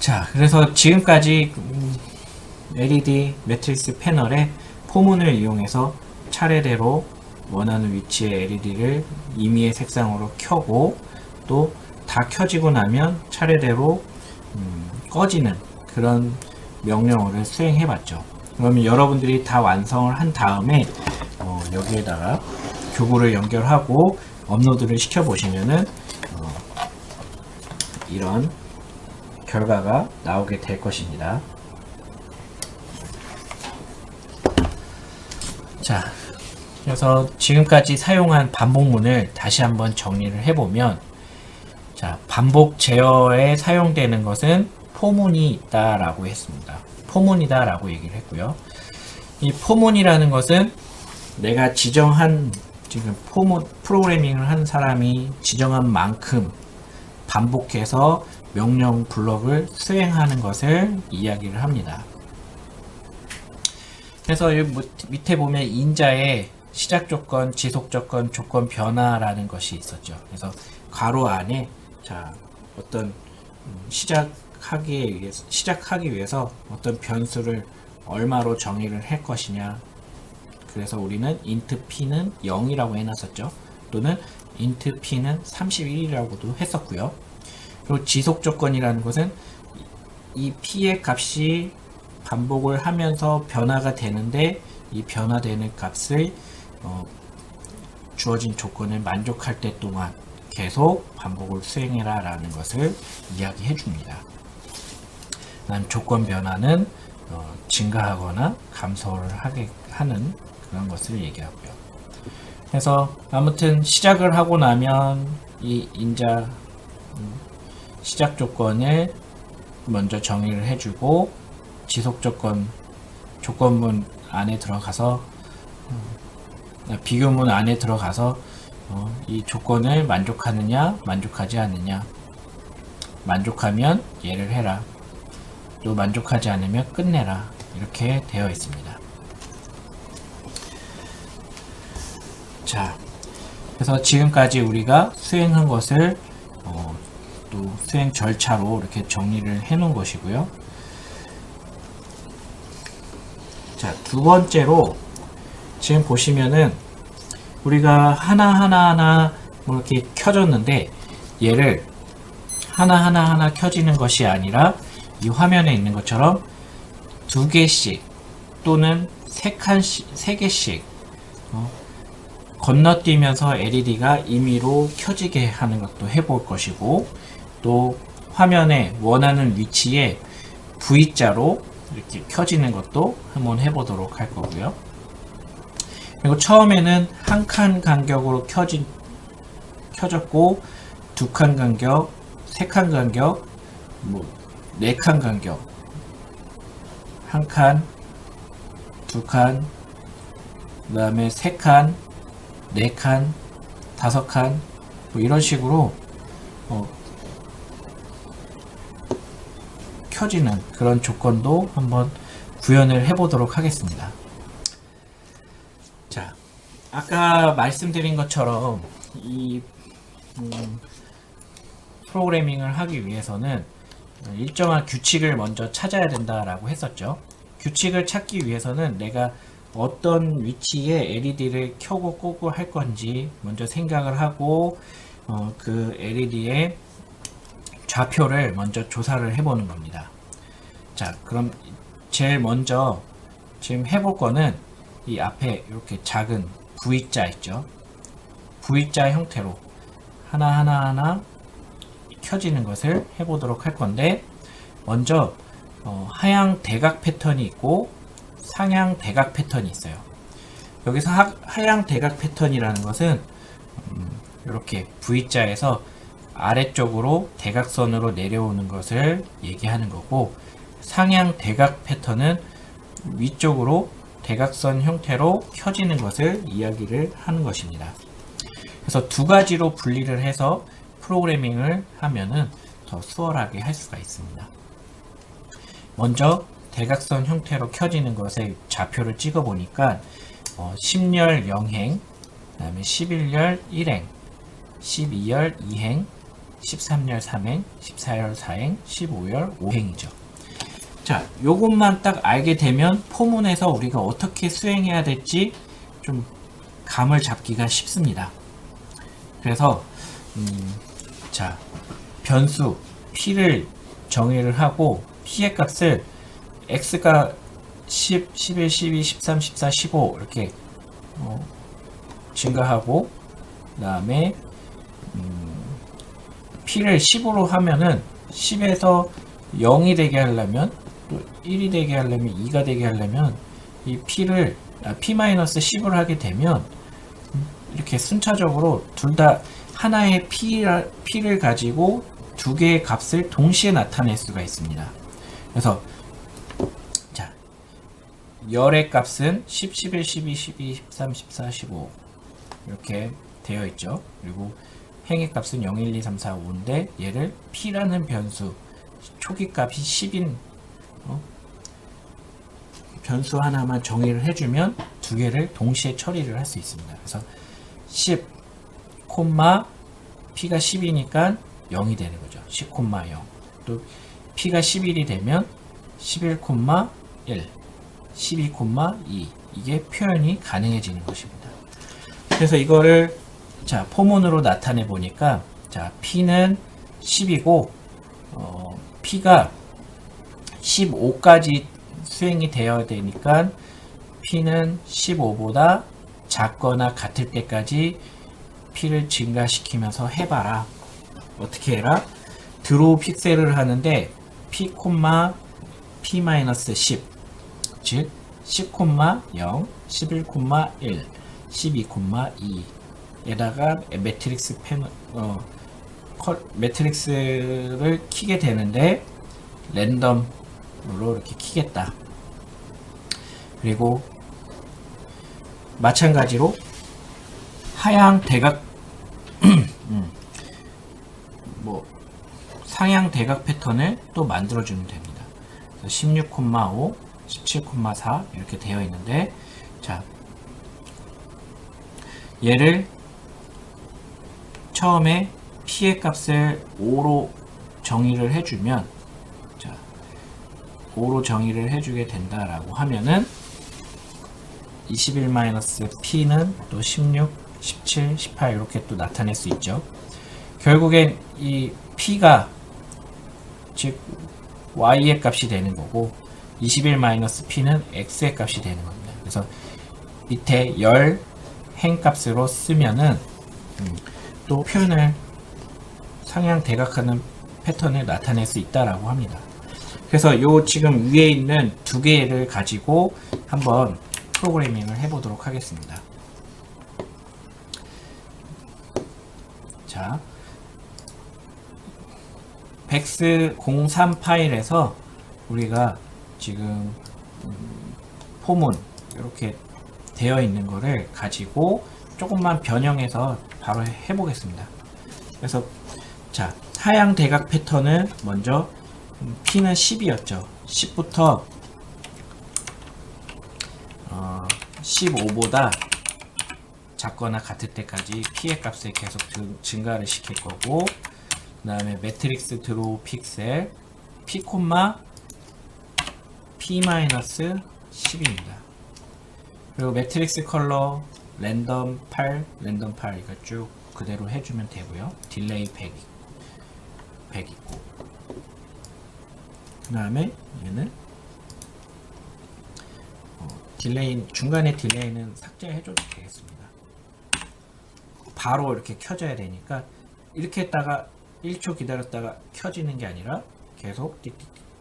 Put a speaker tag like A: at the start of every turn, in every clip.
A: 자, 그래서 지금까지 LED 매트리스 패널에 포문을 이용해서 차례대로 원하는 위치의 LED를 임의의 색상으로 켜고 또 다 켜지고 나면 차례대로 꺼지는 그런 명령어를 수행해 봤죠. 그러면 여러분들이 다 완성을 한 다음에 여기에다가 교구를 연결하고 업로드를 시켜 보시면은 이런 결과가 나오게 될 것입니다. 자, 그래서 지금까지 사용한 반복문을 다시 한번 정리를 해보면, 자, 반복 제어에 사용되는 것은 포문이 있다라고 했습니다. 포문이다라고 얘기를 했고요. 이 포문이라는 것은 내가 지정한 지금 포문 프로그래밍을 한 사람이 지정한 만큼 반복해서 명령 블록을 수행하는 것을 이야기를 합니다. 그래서 여기 밑에 보면 인자에 시작 조건, 지속 조건, 조건 변화라는 것이 있었죠. 그래서 괄호 안에 자, 어떤 시작하기 위해서 어떤 변수를 얼마로 정의를 할 것이냐. 그래서 우리는 int p는 0이라고 해놨었죠. 또는 int p는 31이라고도 했었고요. 그리고 지속 조건이라는 것은 이 p의 값이 반복을 하면서 변화가 되는데 이 변화되는 값을 주어진 조건을 만족할 때 동안 계속 반복을 수행해라 라는 것을 이야기해 줍니다. 그다음 조건 변화는 증가하거나 감소를 하게 하는 그런 것을 얘기하고요. 그래서 아무튼 시작을 하고 나면 이 인자 시작 조건을 먼저 정의를 해주고 지속 조건문 안에 들어가서 비교문 안에 들어가서 이 조건을 만족하느냐 만족하지 않느냐, 만족하면 얘를 해라, 또 만족하지 않으면 끝내라, 이렇게 되어 있습니다. 자, 그래서 지금까지 우리가 수행한 것을 또 수행 절차로 이렇게 정리를 해 놓은 것이고요. 자, 두 번째로 지금 보시면은 우리가 하나 뭐 이렇게 켜줬는데 얘를 하나 켜지는 것이 아니라 이 화면에 있는 것처럼 두 개씩 또는 세 개씩 건너뛰면서 LED가 임의로 켜지게 하는 것도 해볼 것이고, 또 화면에 원하는 위치에 V자로 이렇게 켜지는 것도 한번 해보도록 할 거고요. 그리고 처음에는 한 칸 간격으로 켜졌고, 두 칸 간격, 세 칸 간격, 네 칸 간격, 한 칸, 두 칸, 그 다음에 세 칸, 네 칸, 다섯 칸, 이런 식으로 켜지는 그런 조건도 한번 구현을 해보도록 하겠습니다. 자, 아까 말씀드린 것처럼 이 프로그래밍을 하기 위해서는 일정한 규칙을 먼저 찾아야 된다라고 했었죠. 규칙을 찾기 위해서는 내가 어떤 위치에 LED를 켜고 끄고 할 건지 먼저 생각을 하고 그 LED의 좌표를 먼저 조사를 해보는 겁니다. 자, 그럼 제일 먼저 지금 해볼 거는 이 앞에 이렇게 작은 V자 있죠. V자 형태로 하나 켜지는 것을 해보도록 할 건데, 먼저 하향 대각 패턴이 있고 상향 대각 패턴이 있어요. 여기서 하향 대각 패턴이라는 것은 이렇게 V자에서 아래쪽으로 대각선으로 내려오는 것을 얘기하는 거고, 상향 대각 패턴은 위쪽으로 대각선 형태로 켜지는 것을 이야기를 하는 것입니다. 그래서 두 가지로 분리를 해서 프로그래밍을 하면은 더 수월하게 할 수가 있습니다. 먼저 대각선 형태로 켜지는 것의 좌표를 찍어 보니까 10열 0행, 그 다음에 11열 1행, 12열 2행, 13열 3행, 14열 4행, 15열 5행이죠. 자, 요것만 딱 알게 되면 포문에서 우리가 어떻게 수행해야 될지 좀 감을 잡기가 쉽습니다. 그래서 자, 변수 p를 정의를 하고 p의 값을 x가 10, 11, 12, 13, 14, 15 이렇게 증가하고, 그 다음에 p를 10으로 하면은 10에서 0이 되게 하려면, 또 1이 되게 하려면, 2가 되게 하려면 이 p를 p-10을 하게 되면 이렇게 순차적으로 둘 다 하나의 p를 가지고 두 개의 값을 동시에 나타낼 수가 있습니다. 그래서 자, 열의 값은 10, 11, 12, 12, 13, 14, 15 이렇게 되어 있죠. 그리고 행의 값은 0, 1, 2, 3, 4, 5인데 얘를 p라는 변수, 초기 값이 10인 변수 하나만 정의를 해주면 두 개를 동시에 처리를 할 수 있습니다. 그래서 10, p가 10이니까 0이 되는 거죠. 10,0. 또 p가 11이 되면 11,1, 12,2 이게 표현이 가능해지는 것입니다. 그래서 이거를 자, 포문으로 나타내 보니까 자, p는 10이고 p가 15까지 수행이 되어야 되니까 p는 15보다 작거나 같을 때까지 p를 증가시키면서 해봐라. 어떻게 해라? 드로우 픽셀을 하는데 p, p-10 즉 10,0, 11,1, 12,2 에다가 매트릭스를 키게 되는데 랜덤으로 이렇게 키겠다. 그리고 마찬가지로 하향 대각 상향 대각 패턴을 또 만들어주면 됩니다. 16,5, 17,4 이렇게 되어 있는데, 자, 얘를 처음에 p의 값을 5로 정의를 해주면, 자, 5로 정의를 해주게 된다라고 하면은 21-p는 또 16, 17, 18 이렇게 또 나타낼 수 있죠. 결국엔 이 p가 즉 y의 값이 되는 거고 21-p는 x의 값이 되는 겁니다. 그래서 밑에 열 행값으로 쓰면은 또 표현을 상향 대각하는 패턴을 나타낼 수 있다라고 합니다. 그래서 요 지금 위에 있는 두 개를 가지고 한번 프로그래밍을 해보도록 하겠습니다. 자, bex03 파일에서 우리가 지금 포문 이렇게 되어 있는 거를 가지고 조금만 변형해서 바로 해보겠습니다. 그래서 자, 하향 대각 패턴은 먼저 p는 10이었죠. 10부터 15보다 작거나 같을 때까지 p의 값을 계속 증가를 시킬 거고, 그 다음에 매트릭스 드로우 픽셀 p, p-10입니다. 그리고 매트릭스 컬러 랜덤 8 이거 쭉 그대로 해주면 되고요. 딜레이 100 있고, 그 다음에 얘는 딜레이, 중간에 딜레이는 삭제해줘도 되겠습니다. 바로 이렇게 켜져야 되니까 이렇게 했다가 1초 기다렸다가 켜지는 게 아니라 계속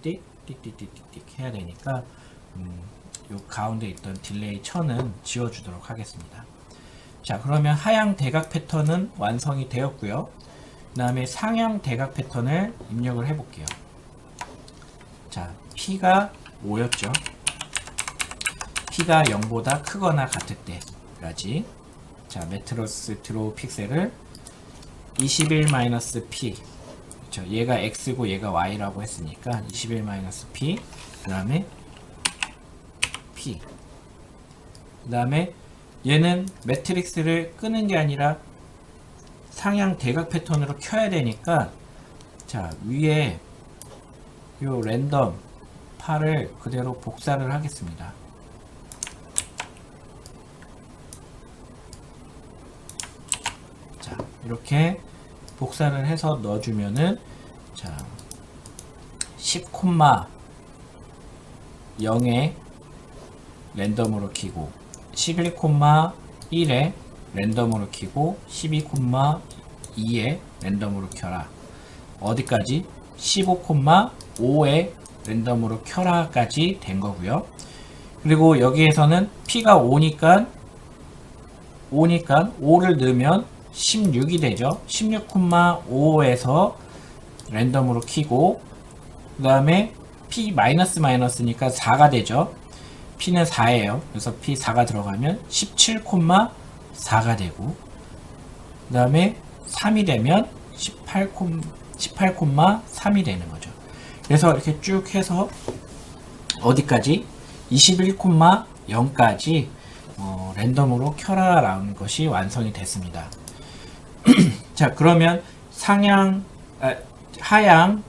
A: 띡띡띡 해야 되니까 요 가운데 있던 딜레이 1000은 지워주도록 하겠습니다. 자, 그러면 하향 대각 패턴은 완성이 되었고요. 그 다음에 상향 대각 패턴을 입력을 해볼게요. 자, p가 5였죠. p가 0보다 크거나 같을 때까지. 자, 매트릭스 드로우 픽셀을 21-p, 그렇죠. 얘가 x고 얘가 y라고 했으니까 21-p, 그 다음에 p, 그 다음에 얘는 매트릭스를 끄는 게 아니라 상향 대각 패턴으로 켜야 되니까 자 위에 요 랜덤 팔을 그대로 복사를 하겠습니다. 자 이렇게 복사를 해서 넣어주면은 자 10,0에 랜덤으로 키고 11,1에 랜덤으로 키고 12,2에 랜덤으로 켜라. 어디까지? 15,5에 랜덤으로 켜라까지 된 거고요. 그리고 여기에서는 P가 5니까 5를 넣으면 16이 되죠. 16,5에서 랜덤으로 키고 그 다음에 P 마이너스니까 4가 되죠. P는 4예요. 그래서 P 4가 들어가면 17,4가 되고 그 다음에 3이 되면 18,3이 되는 거죠. 그래서 이렇게 쭉 해서 어디까지? 21,0까지 랜덤으로 켜라라는 것이 완성이 됐습니다. 자 그러면 하향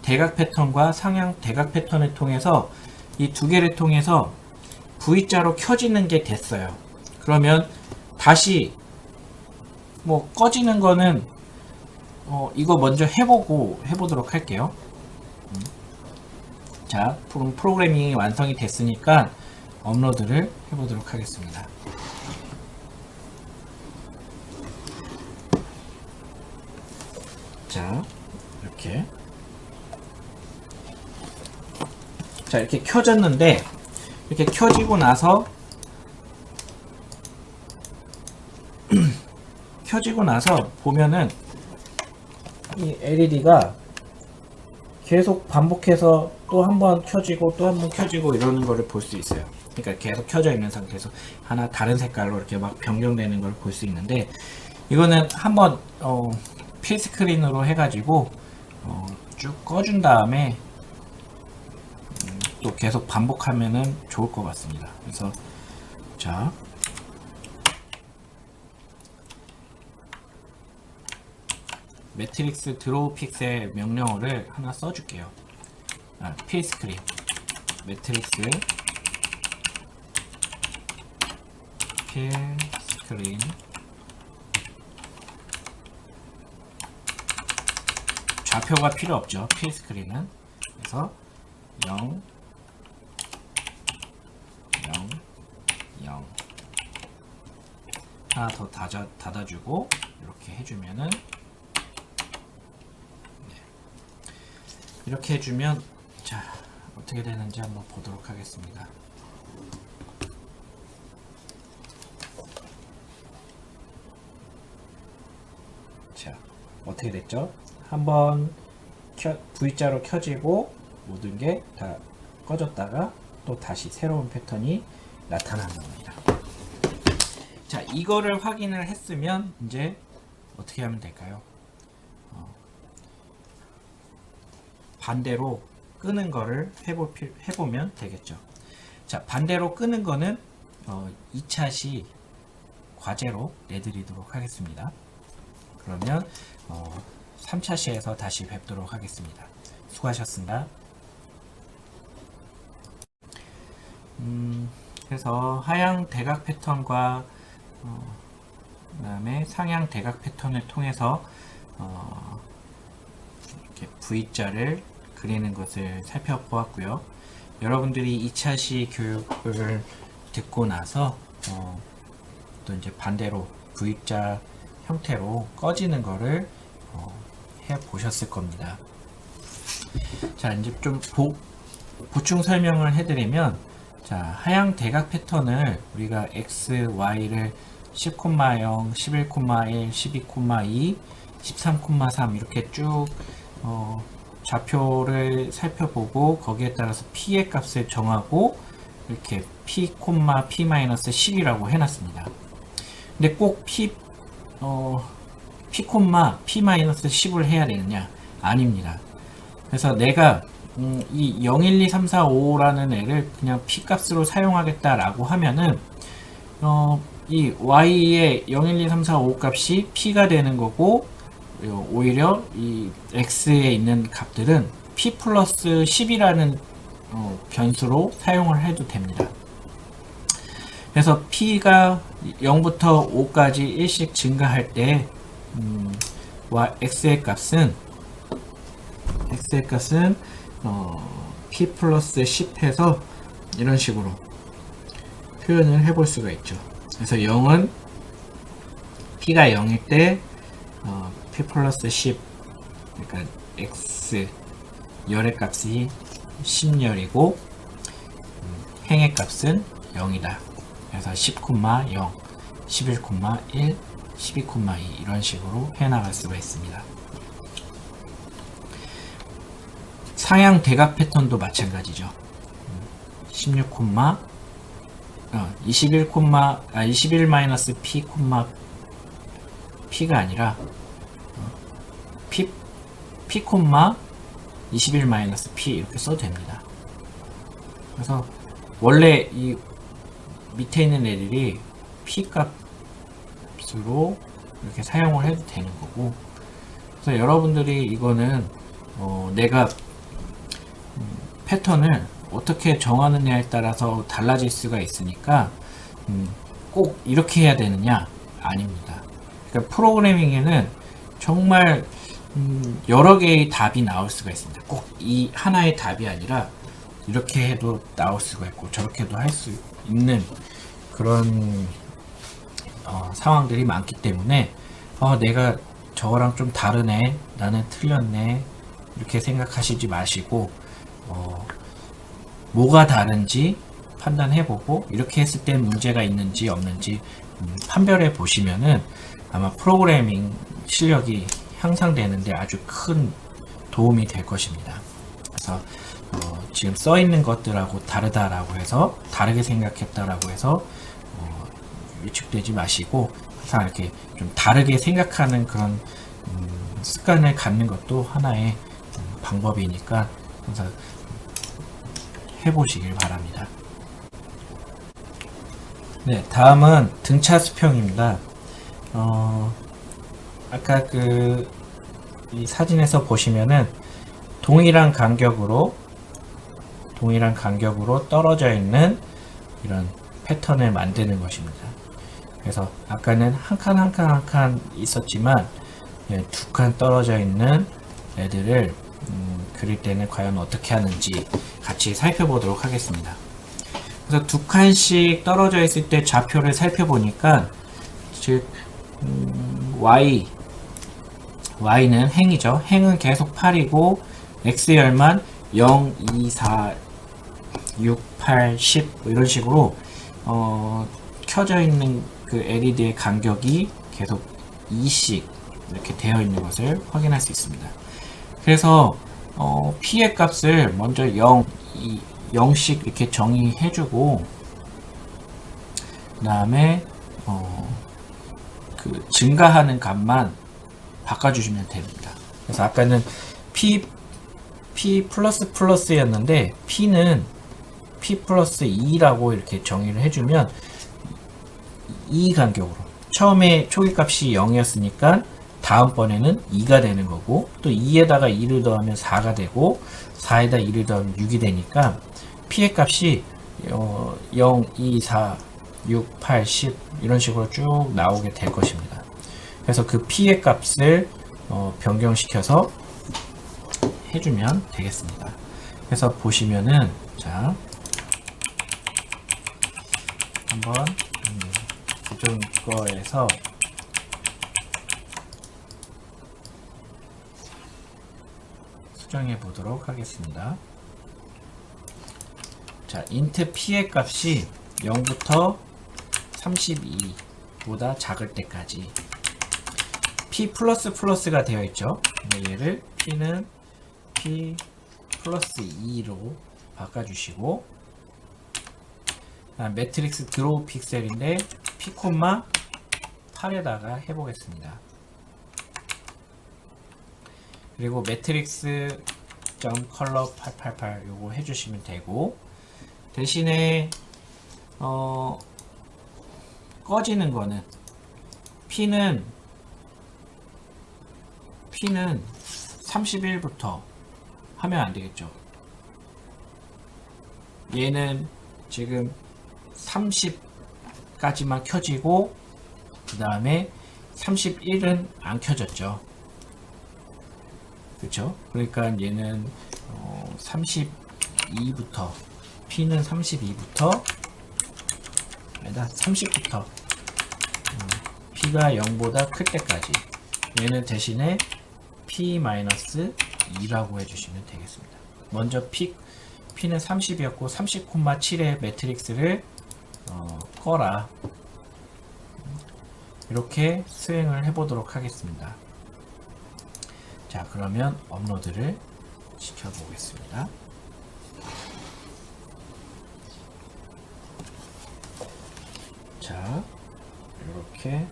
A: 대각 패턴과 상향 대각 패턴을 통해서 이 두 개를 통해서 V자로 켜지는 게 됐어요. 그러면 다시 뭐 꺼지는 거는 이거 먼저 해보도록 할게요. 자 프로그래밍이 완성이 됐으니까 업로드를 해보도록 하겠습니다. 자 이렇게 자 이렇게 켜졌는데 이렇게 켜지고 나서 보면은 이 LED가 계속 반복해서 또 한 번 켜지고 또 한 번 켜지고 이러는 거를 볼 수 있어요. 그러니까 계속 켜져 있는 상태에서 하나 다른 색깔로 이렇게 막 변경되는 걸 볼 수 있는데 이거는 한번 필스크린으로 해가지고 쭉 꺼준 다음에 또 계속 반복하면은 좋을 것 같습니다. 그래서 자 매트릭스 드로우 픽셀 명령어를 하나 써줄게요. 필스크린 매트릭스 필스크린 좌표가 필요 없죠. 필스크린은 그래서 0 하나 더 닫아주고 이렇게 해주면은 이렇게 해주면 자 어떻게 되는지 한번 보도록 하겠습니다. 자 어떻게 됐죠? 한번 V자로 켜지고 모든 게 다 꺼졌다가 또 다시 새로운 패턴이 나타나는 겁니다. 자 이거를 확인을 했으면 이제 어떻게 하면 될까요? 반대로 끄는 거를 해보면 되겠죠. 자 반대로 끄는 거는 2차 시 과제로 내드리도록 하겠습니다. 그러면 3차 시에서 다시 뵙도록 하겠습니다. 수고하셨습니다. 그래서 하향 대각 패턴과 그 다음에 상향 대각 패턴을 통해서 이렇게 V자를 그리는 것을 살펴보았고요. 여러분들이 2차 시 교육을 듣고 나서 또 이제 반대로 V자 형태로 꺼지는 거를 해 보셨을 겁니다. 자 이제 좀 보충 설명을 해드리면 자 하향 대각 패턴을 우리가 x, y를 10,0, 11,1, 12,2, 13,3 이렇게 쭉 좌표를 살펴보고 거기에 따라서 p의 값을 정하고 이렇게 p, p-10이라고 해놨습니다. 근데 꼭 p, p-10을 해야 되느냐? 아닙니다. 그래서 내가 이 0, 1, 2, 3, 4, 5라는 애를 그냥 p 값으로 사용하겠다라고 하면은 이 y의 0, 1, 2, 3, 4, 5 값이 p가 되는 거고, 오히려 이 x에 있는 값들은 p 플러스 10이라는 변수로 사용을 해도 됩니다. 그래서 p가 0부터 5까지 1씩 증가할 때 x의 값은 p 플러스 10 해서 이런 식으로 표현을 해볼 수가 있죠. 그래서 0은 p가 0일 때 p 플러스 10, 그러니까 x 열의 값이 10열이고 행의 값은 0이다. 그래서 10,0, 11,1, 12,2 이런 식으로 해나갈 수가 있습니다. 상향 대각 패턴도 마찬가지죠. 21, 21 마이너스 p, p가 아니라 p, 21 마이너스 p 이렇게 써도 됩니다. 그래서 원래 이 밑에 있는 애들이 p 값으로 이렇게 사용을 해도 되는 거고, 그래서 여러분들이 이거는 내가 패턴을 어떻게 정하느냐에 따라서 달라질 수가 있으니까 꼭 이렇게 해야 되느냐? 아닙니다. 그러니까 프로그래밍에는 정말 여러 개의 답이 나올 수가 있습니다. 꼭 이 하나의 답이 아니라 이렇게 해도 나올 수가 있고 저렇게도 할 수 있는 그런 상황들이 많기 때문에 내가 저거랑 좀 다르네, 나는 틀렸네 이렇게 생각하시지 마시고 뭐가 다른지 판단해보고 이렇게 했을 때 문제가 있는지 없는지 판별해 보시면은 아마 프로그래밍 실력이 향상되는데 아주 큰 도움이 될 것입니다. 그래서 지금 써 있는 것들하고 다르다라고 해서 다르게 생각했다라고 해서 위축되지 마시고 항상 이렇게 좀 다르게 생각하는 그런 습관을 갖는 것도 하나의 방법이니까 항상 해보시길 바랍니다. 네, 다음은 등차 수평입니다. 아까 이 사진에서 보시면은 동일한 간격으로 떨어져 있는 이런 패턴을 만드는 것입니다. 그래서 아까는 한 칸 있었지만 두 칸 떨어져 있는 애들을 그릴 때는 과연 어떻게 하는지 같이 살펴보도록 하겠습니다. 그래서 두 칸씩 떨어져 있을 때 좌표를 살펴보니까 즉 y는 행이죠. 행은 계속 8이고 x열만 0, 2, 4, 6, 8, 10 이런 식으로 켜져 있는 그 LED의 간격이 계속 2씩 이렇게 되어 있는 것을 확인할 수 있습니다. 그래서 P의 값을 먼저 0씩 이렇게 정의해주고 그 다음에 그 증가하는 값만 바꿔주시면 됩니다. 그래서 아까는 P 플러스였는데 P는 P 플러스 2라고 이렇게 정의를 해주면 이 간격으로 처음에 초기값이 0이었으니까 다음번에는 2가 되는 거고 또 2에다가 2를 더하면 4가 되고 4에다 2를 더하면 6이 되니까 P의 값이 0, 2, 4, 6, 8, 10 이런 식으로 쭉 나오게 될 것입니다. 그래서 그 P의 값을 변경시켜서 해주면 되겠습니다. 그래서 보시면은 자 한번 기존 거에서 수정해 보도록 하겠습니다. 자, int p의 값이 0부터 32보다 작을 때까지 p 플러스가 되어 있죠. 얘를 p는 p 플러스 2로 바꿔주시고 매트릭스 드로우 픽셀인데 p, 8에다가 해보겠습니다. 그리고 매트릭스 color 888 요거 해주시면 되고 대신에 꺼지는 거는 P는 31부터 하면 안 되겠죠. 얘는 지금 30까지만 켜지고 그 다음에 31은 안 켜졌죠. 그쵸? 그러니까 얘는 32부터 P는 32부터 아니다 30부터 P가 0보다 클 때까지 얘는 대신에 P-2라고 해주시면 되겠습니다. 먼저 P는 30이었고 30,7의 매트릭스를 꺼라. 이렇게 수행을 해보도록 하겠습니다. 자, 그러면 업로드를 시켜보겠습니다. 자, 이렇게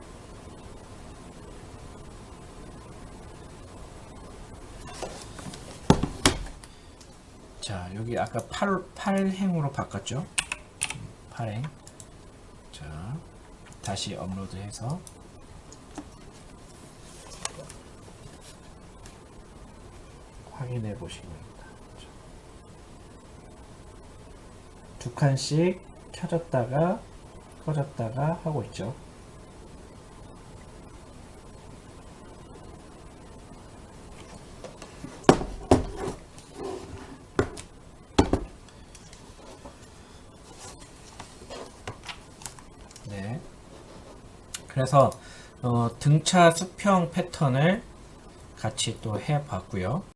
A: 자, 여기 아까 8행으로 바꿨죠? 8행. 자, 다시 업로드해서 확인해 보시기 바랍니다. 두 칸씩 켜졌다가 꺼졌다가 하고 있죠. 네. 그래서 등차 수평 패턴을 같이 또 해봤고요.